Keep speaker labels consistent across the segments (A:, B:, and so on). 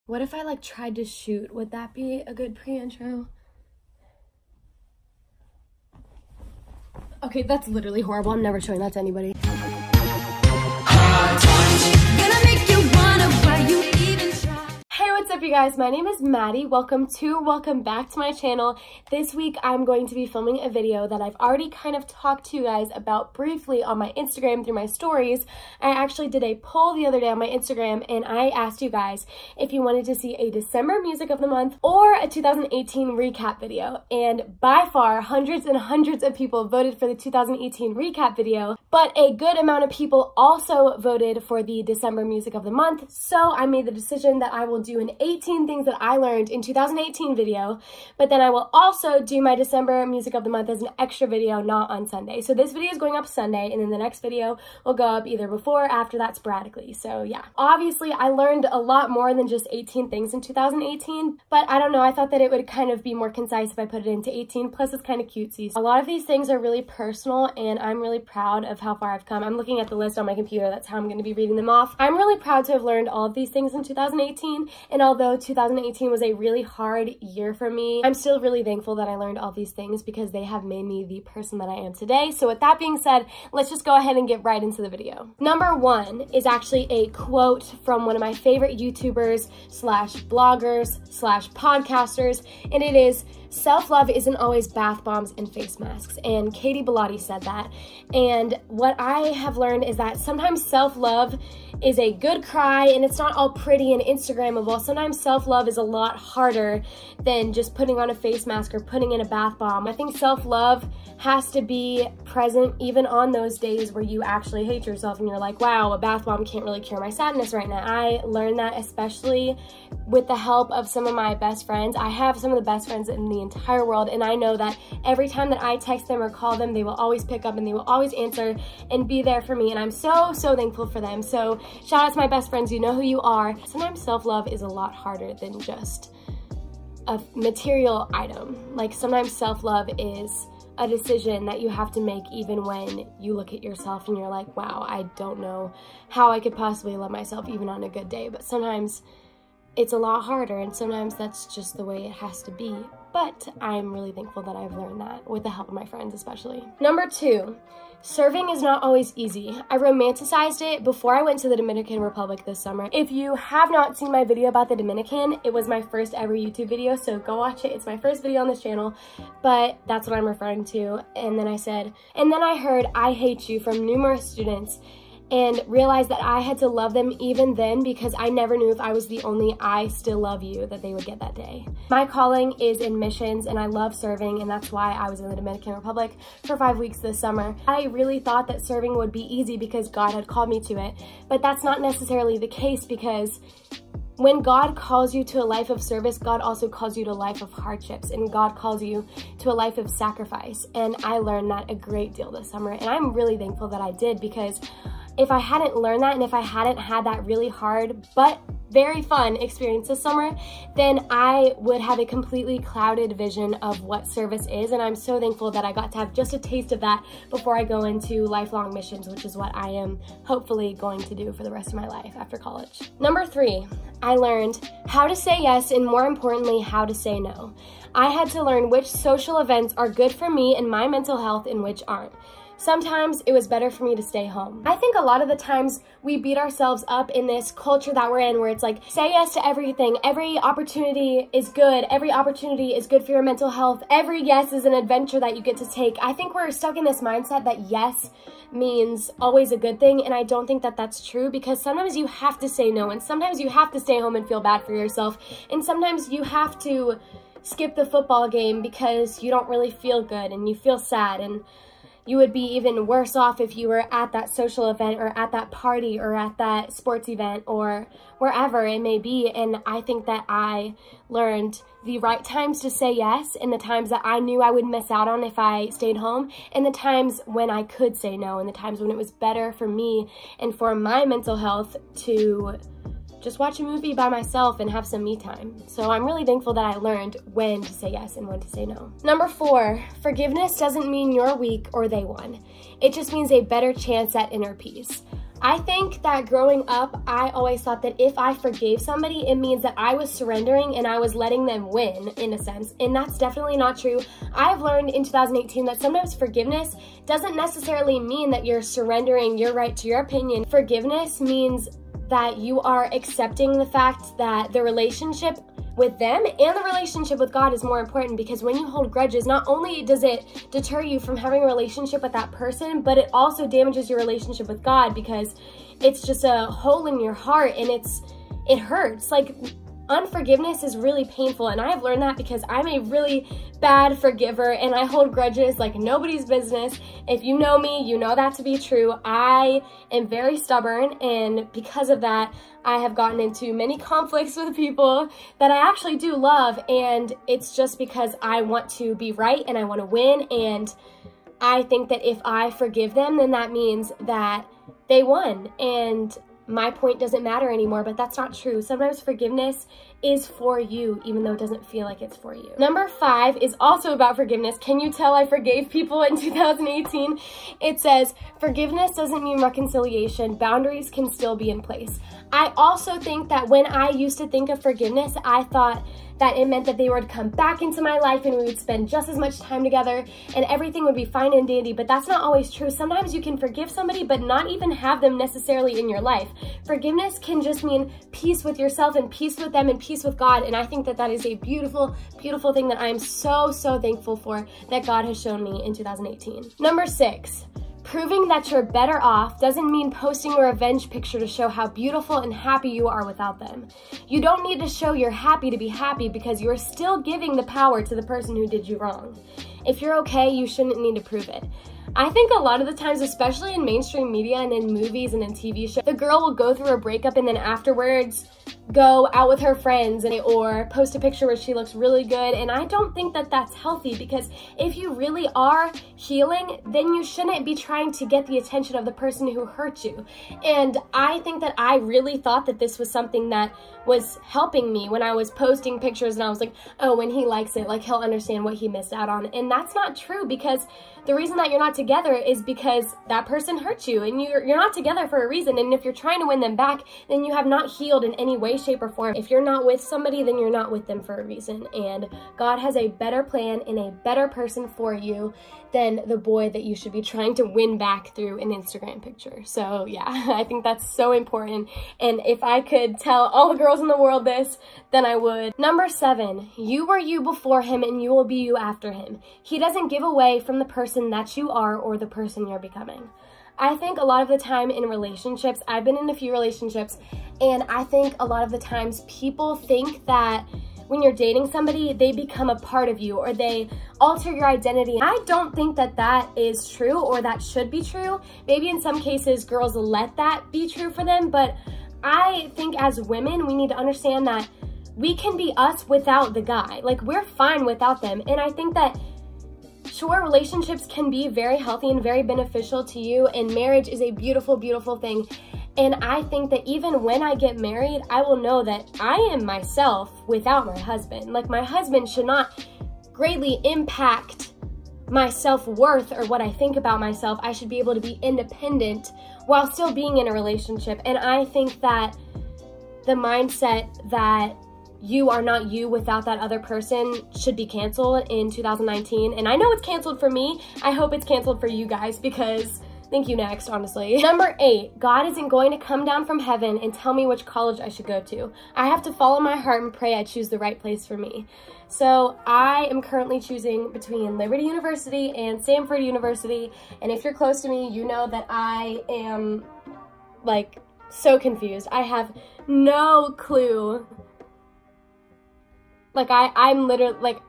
A: What if I like tried to shoot? Would that be a good pre-intro? Okay, that's literally horrible. I'm never showing that to anybody. Hey, what's up you guys? My name is Maddie. Welcome back to my channel. This week I'm going to be filming a video that I've already kind of talked to you guys about briefly on my Instagram through my stories. I actually did a poll the other day on my Instagram and I asked you guys if you wanted to see a December music of the month or a 2018 recap video. And by far, hundreds and hundreds of people voted for the 2018 recap video, but a good amount of people also voted for the December music of the month. So I made the decision that I will do an 18 things that I learned in 2018 video, but then I will also do my December music of the month as an extra video, not on Sunday. So this video is going up Sunday, and then the next video will go up either before or after that sporadically. So yeah, obviously I learned a lot more than just 18 things in 2018, but I don't know, I thought that it would kind of be more concise if I put it into 18, plus it's kind of cutesy. A lot of these things are really personal, and I'm really proud of how far I've come. I'm looking at the list on my computer, that's how I'm going to be reading them off. I'm really proud to have learned all of these things in 2018, and although 2018 was a really hard year for me, I'm still really thankful that I learned all these things because they have made me the person that I am today. So with that being said, let's just go ahead and get right into the video. Number one is actually a quote from one of my favorite YouTubers slash bloggers slash podcasters, and it is, "Self-love isn't always bath bombs and face masks." And Katie Bellotti said that. And what I have learned is that sometimes self-love is a good cry and it's not all pretty and Instagrammable. Sometimes self-love is a lot harder than just putting on a face mask or putting in a bath bomb. I think self-love has to be present even on those days where you actually hate yourself and you're like, wow, a bath bomb can't really cure my sadness right now. I learned that especially with the help of some of my best friends. I have some of the best friends in the entire world, and I know that every time that I text them or call them, they will always pick up and they will always answer and be there for me, and I'm so thankful for them. So shout out to my best friends, you know who you are. Sometimes self-love is a lot harder than just a material item. Like sometimes self-love is a decision that you have to make even when you look at yourself and you're like, wow, I don't know how I could possibly love myself even on a good day. But sometimes it's a lot harder, and sometimes that's just the way it has to be. But I'm really thankful that I've learned that with the help of my friends especially. Number two, serving is not always easy. I romanticized it before I went to the Dominican Republic this summer. If you have not seen my video about the Dominican, it was my first ever YouTube video, so go watch it. It's my first video on this channel, but that's what I'm referring to. And then I said, and then I heard "I hate you" from numerous students, and realized that I had to love them even then because I never knew if I was the only "I still love you" that they would get that day. My calling is in missions and I love serving, and that's why I was in the Dominican Republic for 5 weeks this summer. I really thought that serving would be easy because God had called me to it, but that's not necessarily the case, because when God calls you to a life of service, God also calls you to a life of hardships, and God calls you to a life of sacrifice. And I learned that a great deal this summer, and I'm really thankful that I did, because if I hadn't learned that and if I hadn't had that really hard but very fun experience this summer, then I would have a completely clouded vision of what service is. And I'm so thankful that I got to have just a taste of that before I go into lifelong missions, which is what I am hopefully going to do for the rest of my life after college. Number three, I learned how to say yes, and more importantly, how to say no. I had to learn which social events are good for me and my mental health and which aren't. Sometimes it was better for me to stay home. I think a lot of the times we beat ourselves up in this culture that we're in, where it's like, say yes to everything. Every opportunity is good. Every opportunity is good for your mental health. Every yes is an adventure that you get to take. I think we're stuck in this mindset that yes means always a good thing, and I don't think that that's true, because sometimes you have to say no, and sometimes you have to stay home and feel bad for yourself, and sometimes you have to skip the football game because you don't really feel good and you feel sad, and you would be even worse off if you were at that social event or at that party or at that sports event or wherever it may be. And I think that I learned the right times to say yes, and the times that I knew I would miss out on if I stayed home, and the times when I could say no, and the times when it was better for me and for my mental health to just watch a movie by myself and have some me time. So I'm really thankful that I learned when to say yes and when to say no. Number four, forgiveness doesn't mean you're weak or they won. It just means a better chance at inner peace. I think that growing up, I always thought that if I forgave somebody, it means that I was surrendering and I was letting them win, in a sense. And that's definitely not true. I've learned in 2018 that sometimes forgiveness doesn't necessarily mean that you're surrendering your right to your opinion. Forgiveness means that you are accepting the fact that the relationship with them and the relationship with God is more important, because when you hold grudges, not only does it deter you from having a relationship with that person, but it also damages your relationship with God, because it's just a hole in your heart and it hurts. Like, unforgiveness is really painful, and I have learned that because I'm a really bad forgiver and I hold grudges like nobody's business. If you know me, you know that to be true. I am very stubborn, and because of that, I have gotten into many conflicts with people that I actually do love, and it's just because I want to be right and I want to win, and I think that if I forgive them, then that means that they won and my point doesn't matter anymore, but that's not true. Sometimes forgiveness is for you, even though it doesn't feel like it's for you. Number 5 is also about forgiveness. Can you tell I forgave people in 2018? It says, forgiveness doesn't mean reconciliation. Boundaries can still be in place. I also think that when I used to think of forgiveness, I thought that it meant that they would come back into my life and we would spend just as much time together and everything would be fine and dandy, but that's not always true. Sometimes you can forgive somebody but not even have them necessarily in your life. Forgiveness can just mean peace with yourself and peace with them and peace with God, and I think that that is a beautiful, beautiful thing that I'm so, so thankful for that God has shown me in 2018. Number 6. Proving that you're better off doesn't mean posting a revenge picture to show how beautiful and happy you are without them. You don't need to show you're happy to be happy, because you're still giving the power to the person who did you wrong. If you're okay, you shouldn't need to prove it. I think a lot of the times, especially in mainstream media and in movies and in TV shows, the girl will go through a breakup and then afterwards go out with her friends or post a picture where she looks really good, and I don't think that that's healthy, because if you really are healing, then you shouldn't be trying to get the attention of the person who hurt you. And I think that I really thought that this was something that was helping me when I was posting pictures, and I was like, oh, when he likes it, like, he'll understand what he missed out on. And that's not true, because the reason that you're not together is because that person hurt you, and you're not together for a reason. And if you're trying to win them back, then you have not healed in any way, shape, or form. If you're not with somebody, then you're not with them for a reason. And God has a better plan and a better person for you than the boy that you should be trying to win back through an Instagram picture. So yeah, I think that's so important. And if I could tell all the girls in the world this, then I would. Number 7, you were you before him and you will be you after him. He doesn't give away from the person that you are or the person you're becoming. I think a lot of the time in relationships, I've been in a few relationships, and I think a lot of the times people think that when you're dating somebody, they become a part of you or they alter your identity. I don't think that that is true or that should be true. Maybe in some cases girls let that be true for them, but I think as women, we need to understand that we can be us without the guy. Like, we're fine without them. And I think that sure, relationships can be very healthy and very beneficial to you, and marriage is a beautiful, beautiful thing. And I think that even when I get married, I will know that I am myself without my husband. Like, my husband should not greatly impact my self-worth or what I think about myself. I should be able to be independent while still being in a relationship. And I think that the mindset that you are not you without that other person should be canceled in 2019. And I know it's canceled for me. I hope it's canceled for you guys, because thank you, next, honestly. Number 8, God isn't going to come down from heaven and tell me which college I should go to. I have to follow my heart and pray I choose the right place for me. So I am currently choosing between Liberty University and Stanford University. And if you're close to me, you know that I am, like, so confused. I have no clue. Like, I'm literally, like,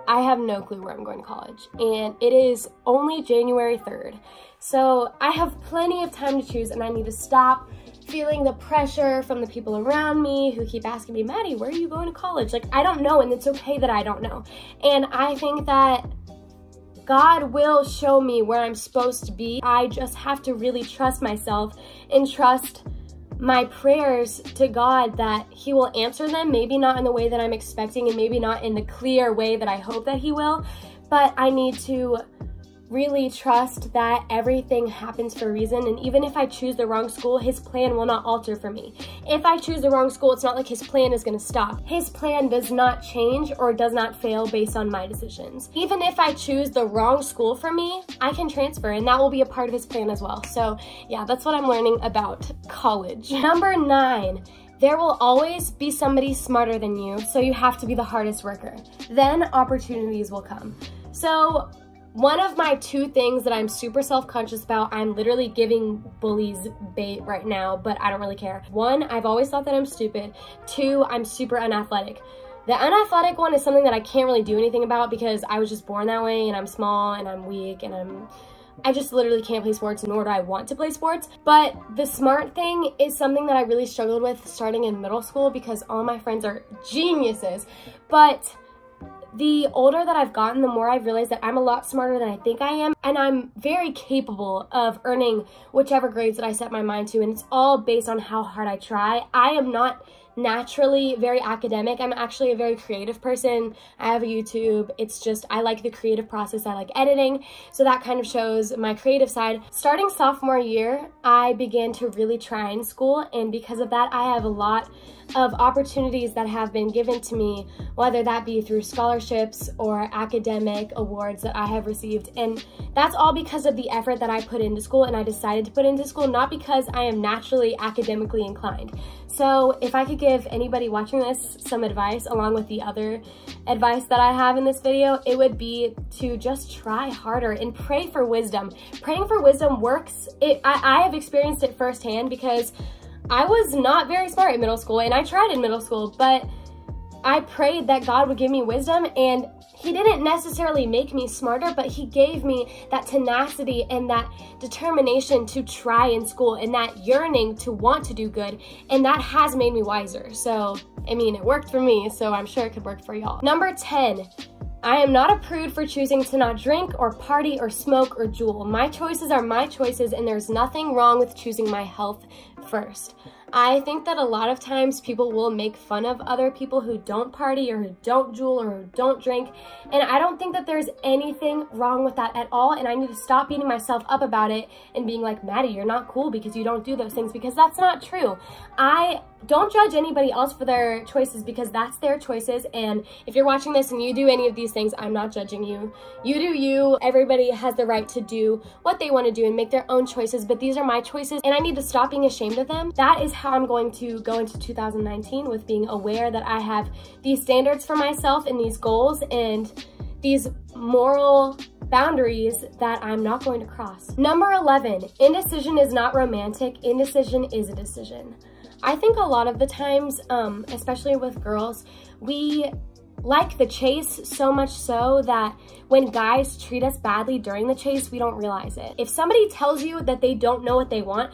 A: I have no clue where I'm going to college, and it is only January 3rd. So I have plenty of time to choose, and I need to stop feeling the pressure from the people around me who keep asking me, Maddie, where are you going to college? Like, I don't know, and it's okay that I don't know. And I think that God will show me where I'm supposed to be. I just have to really trust myself and trust my prayers to God that he will answer them, maybe not in the way that I'm expecting and maybe not in the clear way that I hope that he will, but I need to really trust that everything happens for a reason, and even if I choose the wrong school, his plan will not alter for me. If I choose the wrong school, it's not like his plan is going to stop. His plan does not change or does not fail based on my decisions. Even if I choose the wrong school for me, I can transfer, and that will be a part of his plan as well. So yeah, that's what I'm learning about college. Number 9. There will always be somebody smarter than you, so you have to be the hardest worker. Then opportunities will come. So one of my 2 things that I'm super self-conscious about, I'm literally giving bullies bait right now, but I don't really care. 1, I've always thought that I'm stupid. 2, I'm super unathletic. The unathletic one is something that I can't really do anything about because I was just born that way, and I'm small and I'm weak and I just literally can't play sports, nor do I want to play sports. But the smart thing is something that I really struggled with starting in middle school because all my friends are geniuses. But the older that I've gotten, the more I've realized that I'm a lot smarter than I think I am, and I'm very capable of earning whichever grades that I set my mind to, and it's all based on how hard I try. I am not naturally very academic. I'm actually a very creative person. I have a YouTube. It's just, I like the creative process. I like editing. So that kind of shows my creative side. Starting sophomore year, I began to really try in school. And because of that, I have a lot of opportunities that have been given to me, whether that be through scholarships or academic awards that I have received. And that's all because of the effort that I put into school, and I decided to put into school, not because I am naturally academically inclined. So if I could give anybody watching this some advice, along with the other advice that I have in this video, it would be to just try harder and pray for wisdom. Praying for wisdom works. I have experienced it firsthand because I was not very smart in middle school, and I tried in middle school, but I prayed that God would give me wisdom, and he didn't necessarily make me smarter, but he gave me that tenacity and that determination to try in school and that yearning to want to do good, and that has made me wiser. So, I mean, it worked for me, so I'm sure it could work for y'all. Number 10. I am not a prude for choosing to not drink or party or smoke or jewel. My choices are my choices, and there's nothing wrong with choosing my health first. I think that a lot of times people will make fun of other people who don't party or who don't jewel or who don't drink, and I don't think that there's anything wrong with that at all, and I need to stop beating myself up about it and being like, Maddie, you're not cool because you don't do those things, because that's not true. I don't judge anybody else for their choices because that's their choices, and if you're watching this and you do any of these things, I'm not judging you. You do you. Everybody has the right to do what they want to do and make their own choices, but these are my choices, and I need to stop being ashamed of them. That is how I'm going to go into 2019, with being aware that I have these standards for myself and these goals and these moral boundaries that I'm not going to cross. Number 11, indecision is not romantic. Indecision is a decision. I think a lot of the times, especially with girls, we like the chase so much so that when guys treat us badly during the chase, we don't realize it. If somebody tells you that they don't know what they want,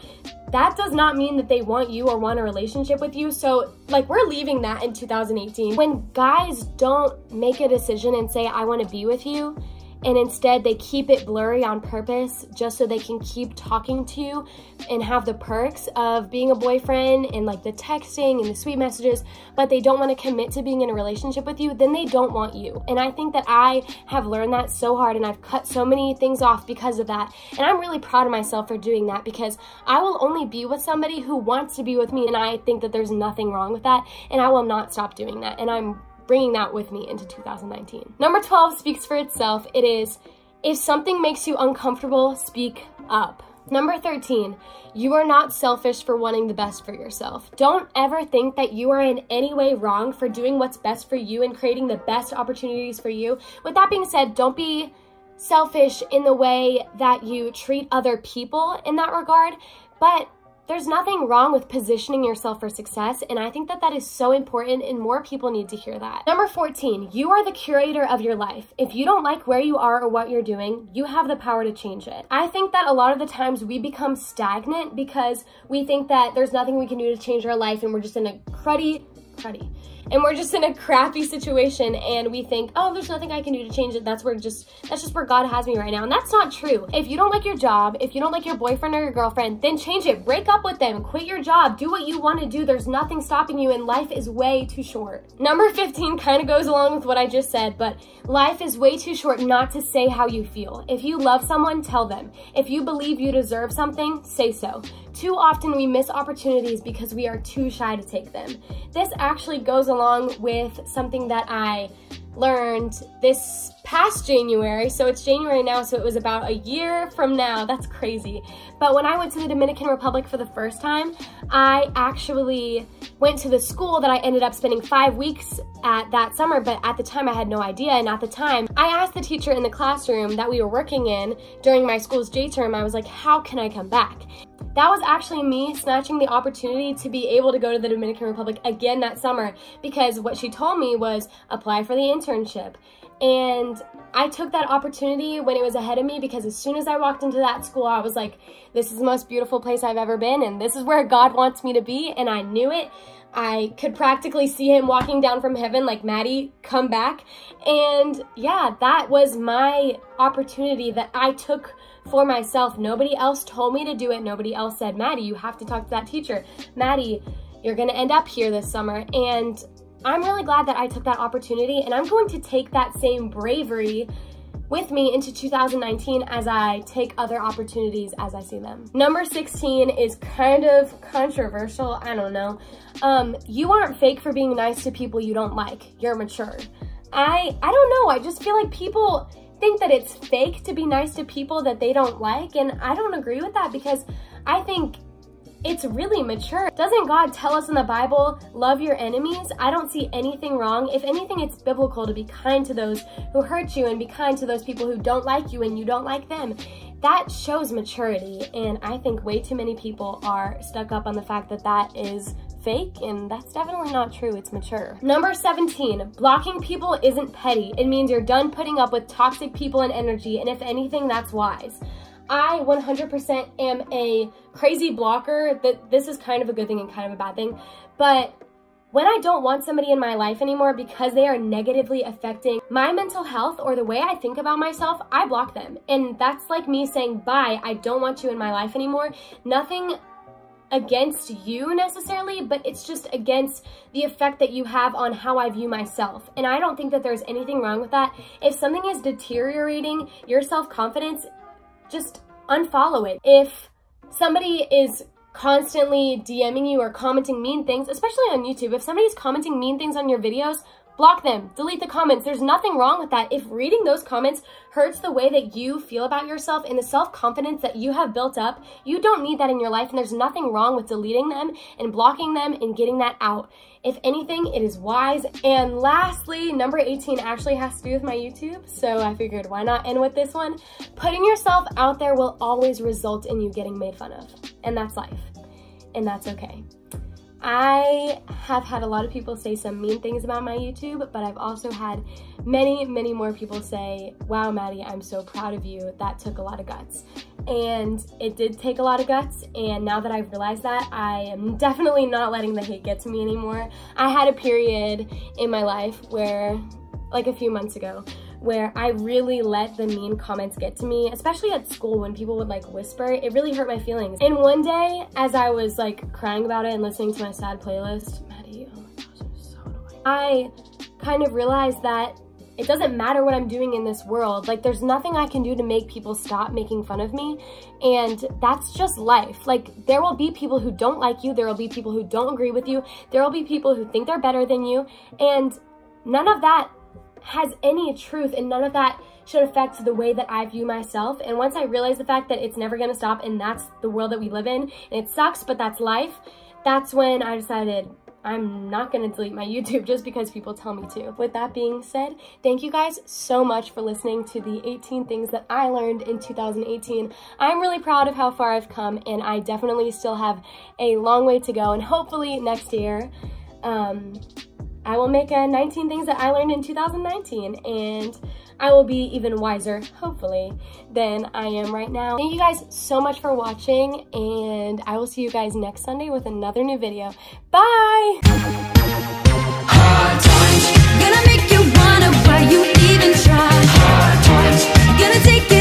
A: that does not mean that they want you or want a relationship with you. So like, we're leaving that in 2018. When guys don't make a decision and say, I want to be with you, and instead they keep it blurry on purpose just so they can keep talking to you and have the perks of being a boyfriend and like the texting and the sweet messages, but they don't want to commit to being in a relationship with you, then they don't want you. And I think that I have learned that so hard, and I've cut so many things off because of that. And I'm really proud of myself for doing that, because I will only be with somebody who wants to be with me, and I think that there's nothing wrong with that, and I will not stop doing that. And I'm bringing that with me into 2019. Number 12 speaks for itself. It is, if something makes you uncomfortable, speak up. Number 13, you are not selfish for wanting the best for yourself. Don't ever think that you are in any way wrong for doing what's best for you and creating the best opportunities for you. With that being said, don't be selfish in the way that you treat other people in that regard, but there's nothing wrong with positioning yourself for success, and I think that that is so important, and more people need to hear that. Number 14, you are the curator of your life. If you don't like where you are or what you're doing, you have the power to change it. I think that a lot of the times we become stagnant because we think that there's nothing we can do to change our life, and we're just in a cruddy cruddy. And we're just in a crappy situation and we think, oh, there's nothing I can do to change it. That's just where God has me right now. And that's not true. If you don't like your job, if you don't like your boyfriend or your girlfriend, then change it. Break up with them, quit your job, do what you want to do. There's nothing stopping you and life is way too short. Number 15 kind of goes along with what I just said, but life is way too short not to say how you feel. If you love someone, tell them. If you believe you deserve something, say so. Too often we miss opportunities because we are too shy to take them. This actually goes along with something that I learned this past January. So it's January now, so it was about a year from now. That's crazy. But when I went to the Dominican Republic for the first time, I actually went to the school that I ended up spending 5 weeks at that summer, but at the time I had no idea. And at the time, I asked the teacher in the classroom that we were working in during my school's J term, I was like, how can I come back? That was actually me snatching the opportunity to be able to go to the Dominican Republic again that summer, because what she told me was apply for the internship. And I took that opportunity when it was ahead of me, because as soon as I walked into that school, I was like, this is the most beautiful place I've ever been, and this is where God wants me to be, and I knew it. I could practically see him walking down from heaven like, Maddie, come back. And yeah, that was my opportunity that I took for myself. Nobody else told me to do it. Nobody else said, Maddie, you have to talk to that teacher. Maddie, you're gonna end up here this summer. And I'm really glad that I took that opportunity, and I'm going to take that same bravery with me into 2019 as I take other opportunities as I see them. Number 16 is kind of controversial, I don't know. You aren't fake for being nice to people you don't like. You're mature. I don't know, I just feel like people think that it's fake to be nice to people that they don't like, and I don't agree with that, because I think it's really mature. Doesn't God tell us in the Bible, love your enemies? I don't see anything wrong. If anything, it's biblical to be kind to those who hurt you and be kind to those people who don't like you and you don't like them. That shows maturity, and I think way too many people are stuck up on the fact that that is fake, and that's definitely not true. It's mature. Number 17, blocking people isn't petty. It means you're done putting up with toxic people and energy, and if anything, that's wise. I 100% am a crazy blocker. That this is kind of a good thing and kind of a bad thing, but when I don't want somebody in my life anymore because they are negatively affecting my mental health or the way I think about myself, I block them. And that's like me saying, bye, I don't want you in my life anymore. Nothing against you necessarily, but it's just against the effect that you have on how I view myself. And I don't think that there's anything wrong with that. If something is deteriorating your self-confidence, just unfollow it. If somebody is constantly DMing you or commenting mean things, especially on YouTube, if somebody's commenting mean things on your videos, block them, delete the comments. There's nothing wrong with that. If reading those comments hurts the way that you feel about yourself and the self-confidence that you have built up, you don't need that in your life, and there's nothing wrong with deleting them and blocking them and getting that out. If anything, it is wise. And lastly, number 18 actually has to do with my YouTube, so I figured why not end with this one. Putting yourself out there will always result in you getting made fun of, and that's life, and that's okay. I have had a lot of people say some mean things about my YouTube, but I've also had many, many more people say, wow, Maddie, I'm so proud of you. That took a lot of guts. And it did take a lot of guts, and now that I've realized that, I am definitely not letting the hate get to me anymore. I had a period in my life where, like a few months ago, where I really let the mean comments get to me, especially at school when people would like whisper. It really hurt my feelings. And one day, as I was like crying about it and listening to my sad playlist, Maddie, oh my gosh, I'm so annoying. I kind of realized that it doesn't matter what I'm doing in this world. Like, there's nothing I can do to make people stop making fun of me. And that's just life. Like, there will be people who don't like you. There will be people who don't agree with you. There will be people who think they're better than you. And none of that has any truth, and none of that should affect the way that I view myself. And once I realized the fact that it's never gonna stop, and that's the world that we live in, and it sucks, but that's life, that's when I decided I'm not gonna delete my YouTube just because people tell me to. With that being said, thank you guys so much for listening to the 18 things that I learned in 2018. I'm really proud of how far I've come, and I definitely still have a long way to go, and hopefully next year, I will make 19 things that I learned in 2019, and I will be even wiser, hopefully, than I am right now. Thank you guys so much for watching, and I will see you guys next Sunday with another new video. Bye!
B: even try. Hard times. Gonna take it.